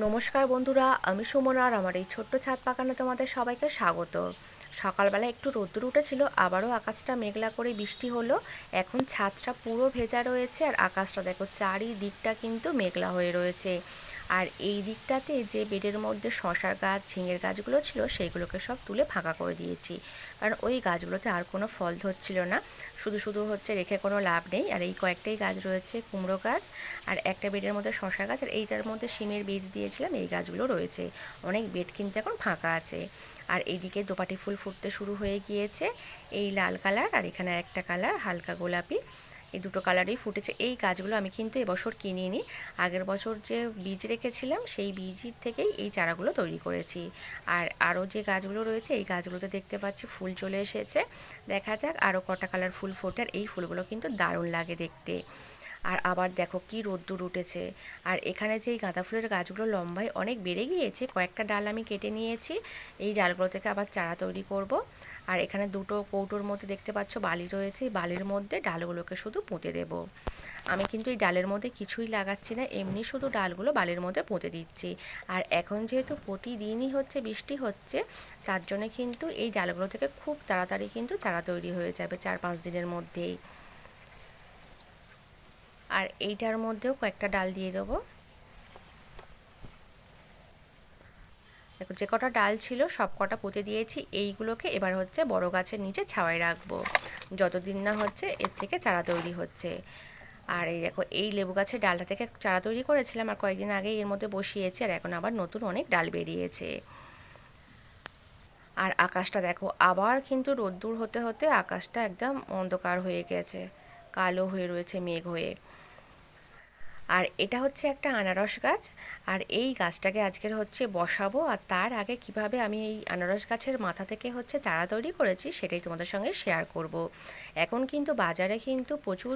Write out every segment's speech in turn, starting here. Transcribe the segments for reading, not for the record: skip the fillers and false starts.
নমস্কার বন্ধুরা, আমি সুমনা আর আমার এই ছোট্ট ছাদ বাগানে তোমাদের সবাইকে স্বাগত। সকালবেলা একটু রোদ্দুর উঠেছিল, আবারও আকাশটা মেঘলা করে বৃষ্টি হলো। এখন ছাদটা পুরো ভেজা রয়েছে আর আকাশটা দেখো চারিদিকটা কিন্তু মেঘলা হয়ে রয়েছে। আর এই দিকটাতে যে বেডের মধ্যে শশার গাছ ঝিঙের গাছগুলো ছিল সেইগুলোকে সব তুলে ফাঁকা করে দিয়েছি, কারণ ওই গাছগুলোতে আর কোনো ফল ধরছিল না। শুধু শুধু রেখে কোনো লাভ নেই। আর এই কয়েকটাই গাছ রয়েছে, কুমড়ো গাছ আর একটা বেডের মধ্যে শশা গাছ, আর এইটার মধ্যে শিমের বীজ দিয়েছিলাম, এই গাছগুলো রয়েছে। অনেক বেড কিন্তু এখন ফাঁকা আছে। আর এইদিকে দোপাটি ফুল ফুটতে শুরু হয়ে গিয়েছে। এই লাল কালার আর এখানে একটা কালার হালকা গোলাপি, এই দুটো কালারই ফুটেছে। এই গাছগুলো আমি কিন্তু এবছর কিনিনি, আগের বছর যে বীজ রেখেছিলাম সেই বীজ থেকেই এই চারাগুলো তৈরি করেছি। আর আরও যে গাছগুলো রয়েছে এই গাছগুলোতে দেখতে পাচ্ছি ফুল চলে এসেছে। দেখা যাক আরও কটা কালার ফুল ফোটে। আর এই ফুলগুলো কিন্তু দারুণ লাগে দেখতে। আর আবার দেখো কি রোদ্দুর উঠেছে। আর এখানে যে এই গাঁদা ফুলের গাছগুলো লম্বায় অনেক বেড়ে গিয়েছে, কয়েকটা ডাল আমি কেটে নিয়েছি। এই ডালগুলো থেকে আবার চারা তৈরি করব। আর এখানে দুটো কৌটোর মধ্যে দেখতে পাচ্ছ বালি রয়েছে, এই বালির মধ্যে ডালগুলোকে শুধু পুঁতে দেব। আমি কিন্তু এই ডালের মধ্যে কিছুই লাগাচ্ছি না, এমনি শুধু ডালগুলো বালির মধ্যে পুঁতে দিচ্ছি। আর এখন যেহেতু প্রতিদিনই বৃষ্টি হচ্ছে, তার জন্য কিন্তু এই ডালগুলো থেকে খুব তাড়াতাড়ি কিন্তু চারা তৈরি হয়ে যাবে, 4-5 দিনের মধ্যেই। আর এইটার মধ্যেও কয়েকটা ডাল দিয়ে দেবো। দেখো যে কটা ডাল ছিল সব কটা পুঁতে দিয়েছি। এইগুলোকে এবার বড় গাছের নিচে ছাওয়ায় রাখবো, যতদিন না এর থেকে চারা তৈরি হচ্ছে। আর এই দেখো এই লেবু গাছের ডালটা থেকে চারা তৈরি করেছিলাম আর কয়েকদিন আগে এর মধ্যে বসিয়েছি, আর এখন আবার নতুন অনেক ডাল বেরিয়েছে। আর আকাশটা দেখো আবার কিন্তু রোদ্দুর হতে হতে আকাশটা একদম অন্ধকার হয়ে গেছে, কালো হয়ে রয়েছে মেঘ হয়ে। আর এটা একটা আনারস গাছ। আর এই গাছটাকে আজকের বসাবো। আর তার আগে কিভাবে আমি এই আনারস গাছের মাথা থেকে চারা তৈরি করেছি সেটাই তোমাদের সঙ্গে শেয়ার করব। এখন কিন্তু বাজারে কিন্তু প্রচুর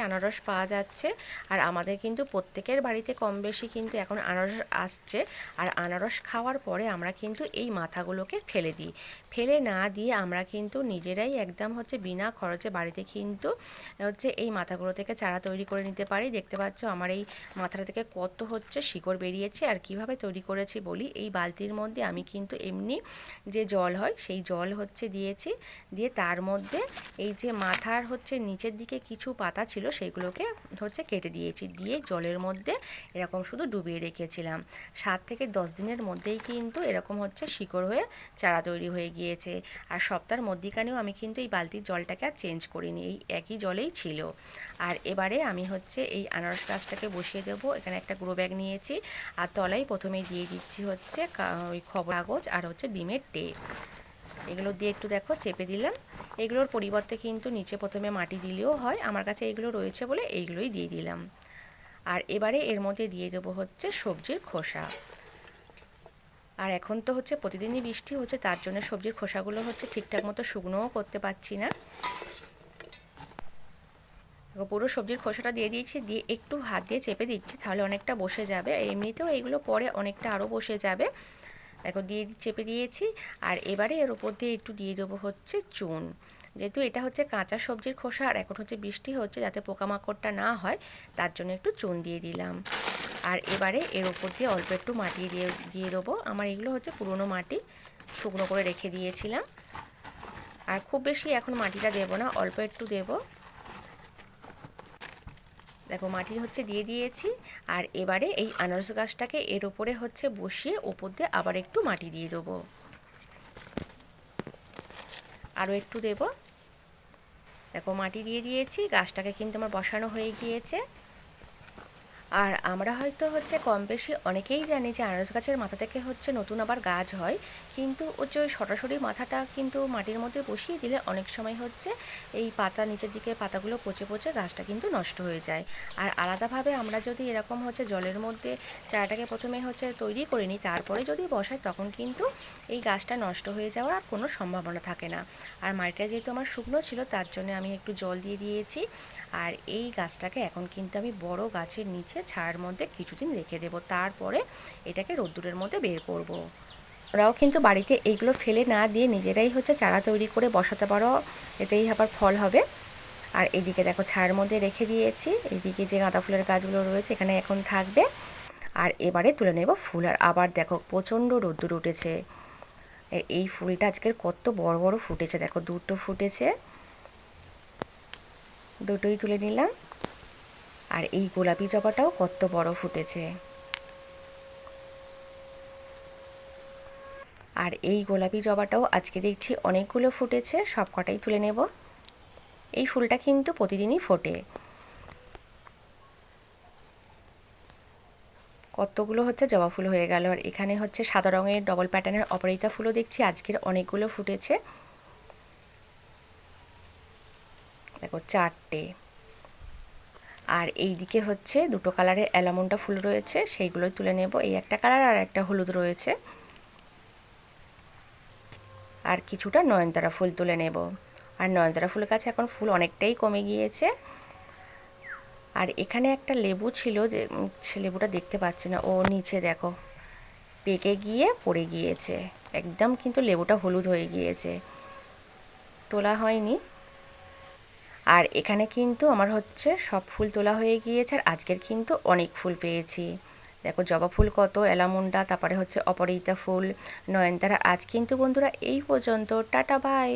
আনারস পাওয়া যাচ্ছে। আর আমাদের কিন্তু প্রত্যেকের বাড়িতে কম বেশি কিন্তু এখন আনারস আসছে। আর আনারস খাওয়ার পরে আমরা কিন্তু এই মাথাগুলোকে ফেলে দিই। ফেলে না দিয়ে আমরা কিন্তু নিজেরাই একদম বিনা খরচে বাড়িতে কিন্তু এই মাথাগুলো থেকে চারা তৈরি করে নিতে পারি। দেখতে পাচ্ছ আমার এই মাথাটা থেকে কত শিকড় বেরিয়েছে। আর কিভাবে তৈরি করেছি বলি, এই বালতির মধ্যে আমি কিন্তু এমনি যে জল হয় সেই জল দিয়েছি, দিয়ে তার মধ্যে এই যে মাথার নিচের দিকে কিছু পাতা ছিল সেইগুলোকে কেটে দিয়েছি, দিয়ে জলের মধ্যে এরকম শুধু ডুবিয়ে রেখেছিলাম। 7 থেকে 10 দিনের মধ্যেই কিন্তু এরকম শিকড় হয়ে চারা তৈরি হয়ে গিয়েছে। আর সপ্তাহের মধ্যিখানেও আমি কিন্তু এই বালতির জলটাকে আর চেঞ্জ করিনি, এই একই জলেই ছিল। আর এবারে আমি এই আনারস গাছটাকে বসিয়ে দেবো। এখানে একটা গ্রো ব্যাগ নিয়েছি, আর তলায় প্রথমেই দিয়ে দিচ্ছি ওই খবর কাগজ আর ডিমের টে। এগুলো দিয়ে একটু দেখো চেপে দিলাম। এগুলোর পরিবর্তে কিন্তু নিচে প্রথমে মাটি দিলেও হয়, আমার কাছে এইগুলো রয়েছে বলে এইগুলোই দিয়ে দিলাম। আর এবারে এর মধ্যে দিয়ে দেবো সবজির খোসা। আর এখন তো প্রতিদিনই বৃষ্টি হচ্ছে, তার জন্য সবজির খোসাগুলো ঠিকঠাক মতো শুকনোও করতে পারছি না। পুরো সবজির খোসাটা দিয়ে দিয়েছি, দিয়ে একটু হাত দিয়ে চেপে দিচ্ছি, তাহলে অনেকটা বসে যাবে। এমনিতেও এইগুলো পরে অনেকটা আরও বসে যাবে। দেখো দিয়ে চেপে দিয়েছি। আর এবারে এর উপর দিয়ে একটু দিয়ে দেবো চুন। যেহেতু এটা কাঁচা সবজির খোসা, আর এখন বৃষ্টি হচ্ছে, যাতে পোকামাকড়টা না হয় তার জন্য একটু চুন দিয়ে দিলাম। আর এবারে এর উপর দিয়ে অল্প একটু মাটি দিয়ে দেবো। আমার এগুলো পুরনো মাটি, শুকনো করে রেখে দিয়েছিলাম। আর খুব বেশি এখন মাটিটা দেবো না, অল্প একটু দেবো। দেখো মাটি দিয়ে দিয়েছি। আর এবারে এই আনারস গাছটাকে এর উপরে বসিয়ে ওপর দিয়ে আবার একটু মাটি দিয়ে দেবো, আরও একটু দেব। দেখো মাটি দিয়ে দিয়েছি, গাছটাকে কিন্তু আমার বসানো হয়ে গিয়েছে। আর আমরা হয়তো কম বেশি অনেকেই জানি যে আনারস গাছের মাথা থেকে নতুন আবার গাছ হয়, কিন্তু ওই সরাসরি মাথাটা কিন্তু মাটির মধ্যে বসিয়ে দিলে অনেক সময় এই পাতা নিচের দিকে পাতাগুলো পচে পচে গাছটা কিন্তু নষ্ট হয়ে যায়। আর আলাদাভাবে আমরা যদি এরকম জলের মধ্যে চারাটাকে প্রথমে তৈরি করে নিই, তারপরে যদি বসাই, তখন কিন্তু এই গাছটা নষ্ট হয়ে যাওয়ার আর কোনো সম্ভাবনা থাকে না। আর মাটিটা যেহেতু আমার শুকনো ছিল, তার জন্য আমি একটু জল দিয়ে দিয়েছি। আর এই গাছটাকে এখন কিন্তু আমি বড় গাছের নিচে ছায়ার মধ্যে কিছুদিন রেখে দেবো, তারপরে এটাকে রোদ্দুরের মধ্যে বের করব। ওরাও কিন্তু বাড়িতে এইগুলো ফেলে না দিয়ে নিজেরাই চারা তৈরি করে বসাতে পারো, এতেই আবার ফল হবে। আর এইদিকে দেখো ছায়ার মধ্যে রেখে দিয়েছি, এইদিকে যে গাঁদা ফুলের গাছগুলো রয়েছে এখানে এখন থাকবে। আর এবারে তুলে নেব ফুল। আর আবার দেখো প্রচণ্ড রোদ্দুর উঠেছে। এই ফুলটা আজকের কত বড় বড় ফুটেছে, দেখো দুটো ফুটেছে, দুটোই তুলে নিলাম। আর এই গোলাপি জবাটাও কত বড় ফুটেছে। আর এই গোলাপি জবাটাও আজকে দেখছি অনেকগুলো ফুটেছে, সব কটাই তুলে নেব। এই ফুলটা কিন্তু প্রতিদিনই ফোটে। কতগুলো হচ্ছে জবা ফুল হয়ে গেল। আর এখানে হচ্ছে সাদা রঙের ডবল প্যাটার্নের অপরাজিতা ফুলও দেখছি আজকের অনেকগুলো ফুটেছে, দেখো 4টে। আর এই দিকে হচ্ছে দুটো কালারের অ্যালামন্ডা ফুল রয়েছে, সেইগুলোই তুলে নেব। এই একটা কালার আর একটা হলুদ রয়েছে। আর কিছুটা নয়নতারা ফুল তুলে নেব। আর নয়নতারা ফুলের কাছে এখন ফুল অনেকটাই কমে গিয়েছে। আর এখানে একটা লেবু ছিল, যে লেবুটা দেখতে পাচ্ছি না, ও নিচে দেখো পেকে গিয়ে পড়ে গিয়েছে একদম, কিন্তু লেবুটা হলুদ হয়ে গিয়েছে, তোলা হয়নি। আর এখানে কিন্তু আমার হচ্ছে সব ফুল তোলা হয়ে গিয়েছে। আর আজকের কিন্তু অনেক ফুল পেয়েছি, দেখো জবা ফুল কত, অ্যালামুন্ডা, তারপরে হচ্ছে অপরাজিতা ফুল, নয়নতারা। আজ কিন্তু বন্ধুরা এই পর্যন্ত, টাটা বাই।